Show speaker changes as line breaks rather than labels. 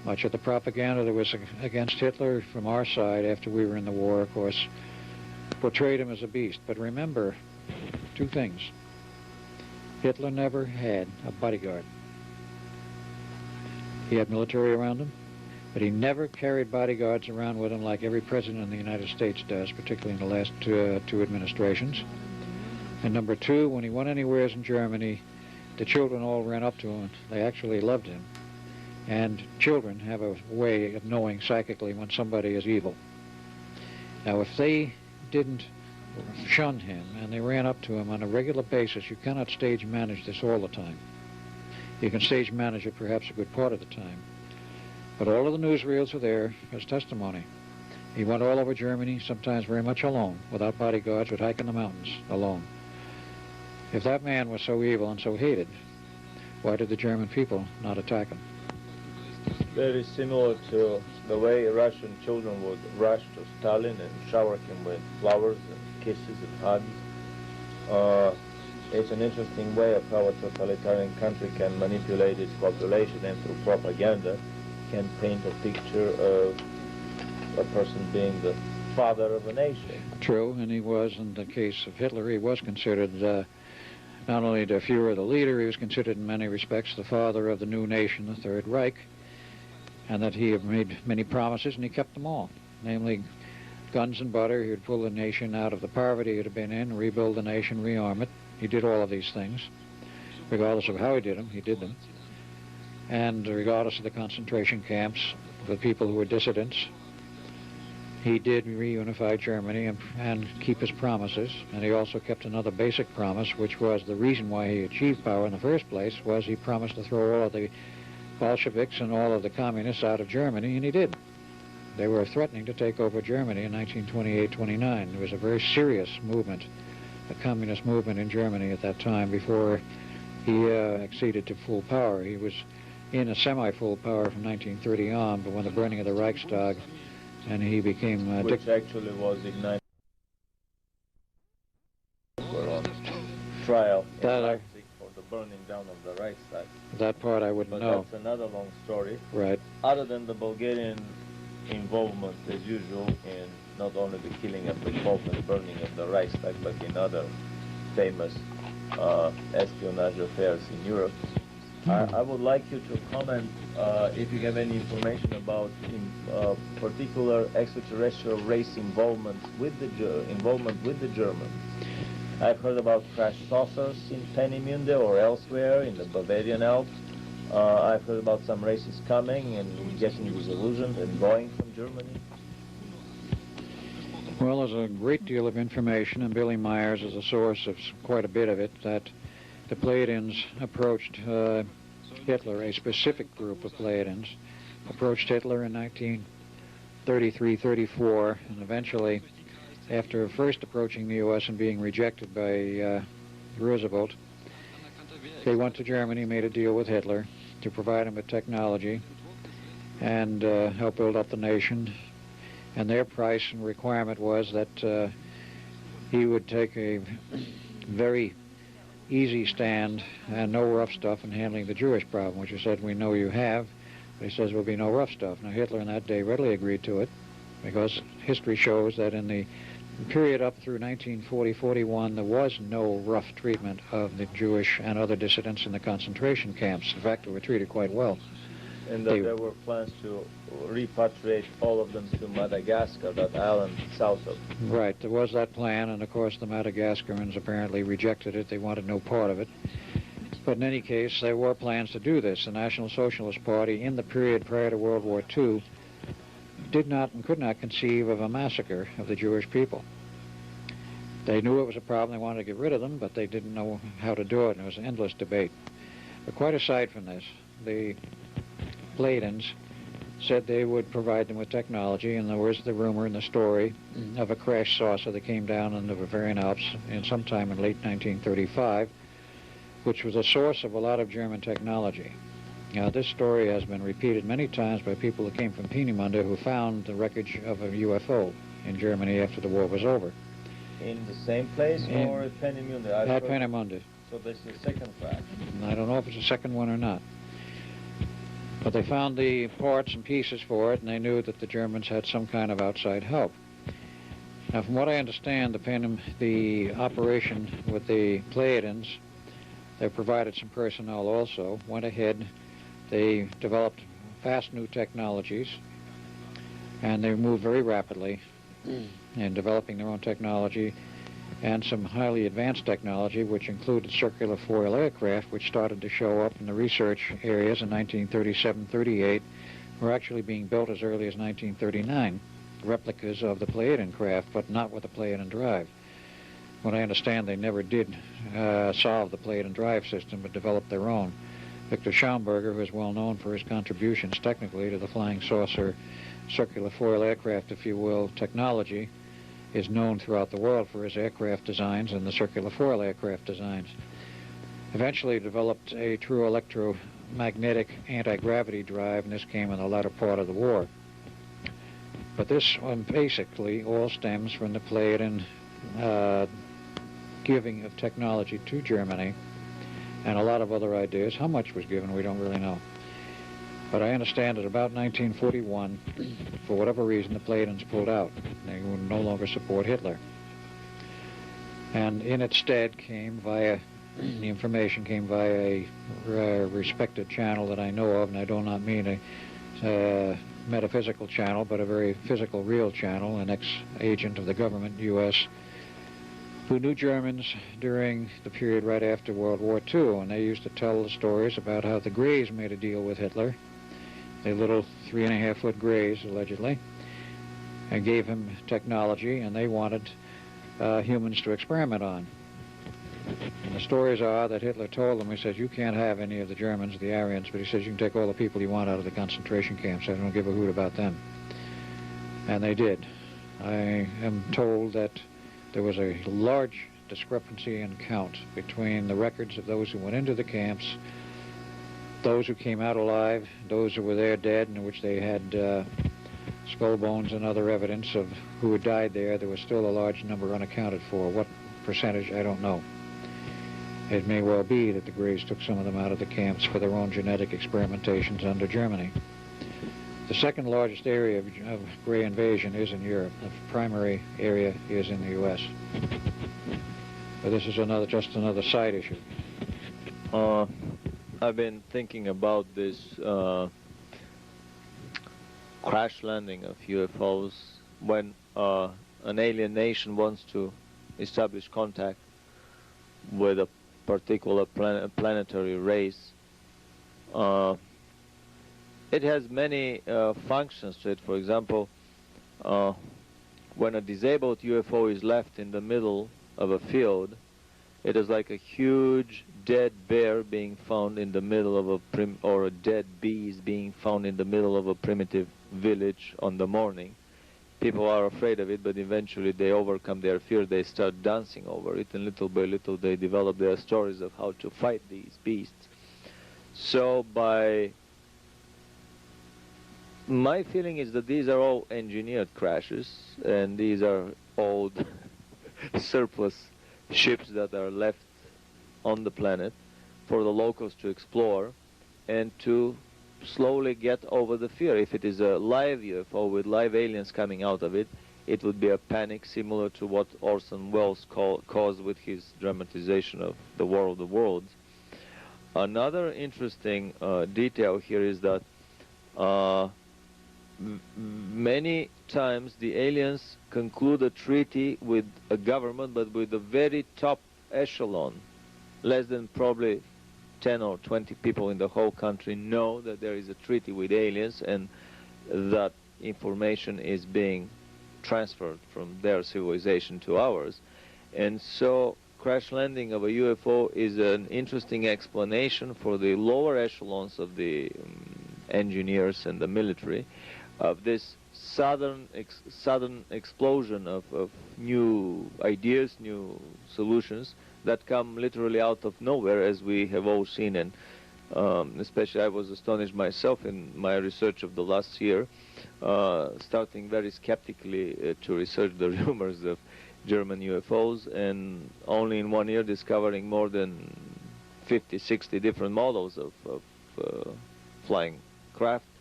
Much of the propaganda that was against Hitler from our side after we were in the war, of course, portrayed him as a beast. But remember two things. Hitler never had a bodyguard. He had military around him, but he never carried bodyguards around with him like every president in the United States does, particularly in the last two administrations. And number two, when he went anywhere in Germany, the children all ran up to him. They actually loved him. And children have a way of knowing psychically when somebody is evil. Now, if they didn't shun him and they ran up to him on a regular basis, you cannot stage manage this all the time. You can stage manage it perhaps a good part of the time. But all of the newsreels are there as testimony. He went all over Germany, sometimes very much alone, without bodyguards, would hike in the mountains alone. If that man was so evil and so hated, why did the German people not attack him?
Very similar to the way Russian children would rush to Stalin and shower him with flowers and kisses and hugs. It's an interesting way of how a totalitarian country can manipulate its population and through propaganda can paint a picture of a person being the father of a nation.
True, and he was, in the case of Hitler, he was considered not only the Führer, the leader, he was considered in many respects the father of the new nation, the Third Reich, and that he had made many promises and he kept them all, namely guns and butter. He would pull the nation out of the poverty it had been in, rebuild the nation, rearm it. He did all of these things. Regardless of how he did them, he did them. And regardless of the concentration camps, the people who were dissidents, he did reunify Germany and keep his promises. And he also kept another basic promise, which was the reason why he achieved power in the first place, was he promised to throw all of the Bolsheviks and all of the communists out of Germany, and he did. They were threatening to take over Germany in 1928-29. There was a very serious movement, a communist movement in Germany at that time before he acceded to full power. He was in a semi-full power from 1930 on, but when the burning of the Reichstag, and he became
which actually was ignited on trial in Leipzig for the burning down of the Reichstag.
That part I wouldn't know.
That's another long story.
Right.
Other than the Bulgarian involvement, as usual, in not only the killing of the Pope and the burning of the Reichstag, but in other famous espionage affairs in Europe. I would like you to comment if you have any information about particular extraterrestrial race involvement with the Germans. I've heard about crash saucers in Peenemünde or elsewhere in the Bavarian Alps. I've heard about some races coming and getting disillusioned and going from Germany.
Well, there's a great deal of information, and Billy Myers is a source of quite a bit of it, that the Pleiadians approached Hitler, a specific group of Pleiadians, approached Hitler in 1933-34, and eventually, after first approaching the U.S. and being rejected by Roosevelt, they went to Germany, made a deal with Hitler to provide him with technology and help build up the nation. And their price and requirement was that he would take a very easy stand and no rough stuff in handling the Jewish problem, which he said, we know you have, but he says there'll be no rough stuff. Now, Hitler in that day readily agreed to it, because history shows that in the period up through 1940-41, there was no rough treatment of the Jewish and other dissidents in the concentration camps. In fact, they were treated quite well.
And that there were plans to repatriate all of them to Madagascar, that island south of.
Right, there was that plan, and of course the Madagascarans apparently rejected it. They wanted no part of it. But in any case, there were plans to do this. The National Socialist Party, in the period prior to World War II, did not and could not conceive of a massacre of the Jewish people. They knew it was a problem, they wanted to get rid of them, but they didn't know how to do it, and it was an endless debate. But quite aside from this, the Pleiadians said they would provide them with technology, and there was the rumor in the story of a crash saucer that came down in the Bavarian Alps in sometime in late 1935, which was a source of a lot of German technology. Now, this story has been repeated many times by people who came from Peenemünde who found the wreckage of a UFO in Germany after the war was over.
In the same place or at Peenemünde?
At Peenemünde.
So this is the second crash.
I don't know if it's the second one or not. But they found the parts and pieces for it, and they knew that the Germans had some kind of outside help. Now, from what I understand, the operation with the Pleiadians, they provided some personnel also, went ahead, they developed fast new technologies, and they moved very rapidly in developing their own technology and some highly advanced technology, which included circular foil aircraft, which started to show up in the research areas in 1937-38, were actually being built as early as 1939, replicas of the Pleiadian craft, but not with the Pleiadian drive. What I understand, they never did solve the Pleiadian drive system, but developed their own. Victor Schaumburger, who is well known for his contributions technically to the flying saucer, circular foil aircraft, if you will, technology, is known throughout the world for his aircraft designs and the circular foil aircraft designs. Eventually developed a true electromagnetic anti-gravity drive, and this came in the latter part of the war. But this one basically all stems from the Pleiadian giving of technology to Germany and a lot of other ideas. How much was given, we don't really know. But I understand that about 1941, for whatever reason, the Pleiadians pulled out. They would no longer support Hitler. And in its stead came via, the information came via a respected channel that I know of, and I do not mean a metaphysical channel, but a very physical, real channel, an ex-agent of the government, U.S., who knew Germans during the period right after World War II, and they used to tell the stories about how the Greys made a deal with Hitler, the little 3.5-foot Greys, allegedly, and gave him technology, and they wanted humans to experiment on. And the stories are that Hitler told them, he says, you can't have any of the Germans, the Aryans, but he says you can take all the people you want out of the concentration camps. I don't give a hoot about them. And they did. I am told that there was a large discrepancy in count between the records of those who went into the camps, those who came out alive, those who were there dead, in which they had skull bones and other evidence of who had died there. There was still a large number unaccounted for. What percentage, I don't know. It may well be that the Greys took some of them out of the camps for their own genetic experimentations under Germany. The second largest area of Grey invasion is in Europe. The primary area is in the U.S. But this is just another side issue.
I've been thinking about this crash landing of UFOs when an alien nation wants to establish contact with a particular planetary race. It has many functions to it. For example, when a disabled UFO is left in the middle of a field, it is like a huge dead bear being found in the middle of or a dead bee is being found in the middle of a primitive village on the morning. People are afraid of it, but eventually they overcome their fear. They start dancing over it, and little by little they develop their stories of how to fight these beasts. So my feeling is that these are all engineered crashes, and these are old surplus ships that are left on the planet for the locals to explore and to slowly get over the fear. If it is a live UFO with live aliens coming out of it, it would be a panic similar to what Orson Welles caused with his dramatization of The War of the Worlds. Another interesting detail here is that many times the aliens conclude a treaty with a government, but with the very top echelon. Less than probably 10 or 20 people in the whole country know that there is a treaty with aliens, and that information is being transferred from their civilization to ours. And so crash landing of a UFO is an interesting explanation for the lower echelons of the engineers and the military of this sudden explosion of new ideas, new solutions that come literally out of nowhere, as we have all seen. And especially I was astonished myself in my research of the last year, starting very skeptically to research the rumors of German UFOs, and only in 1 year discovering more than 50, 60 different models of flying
craft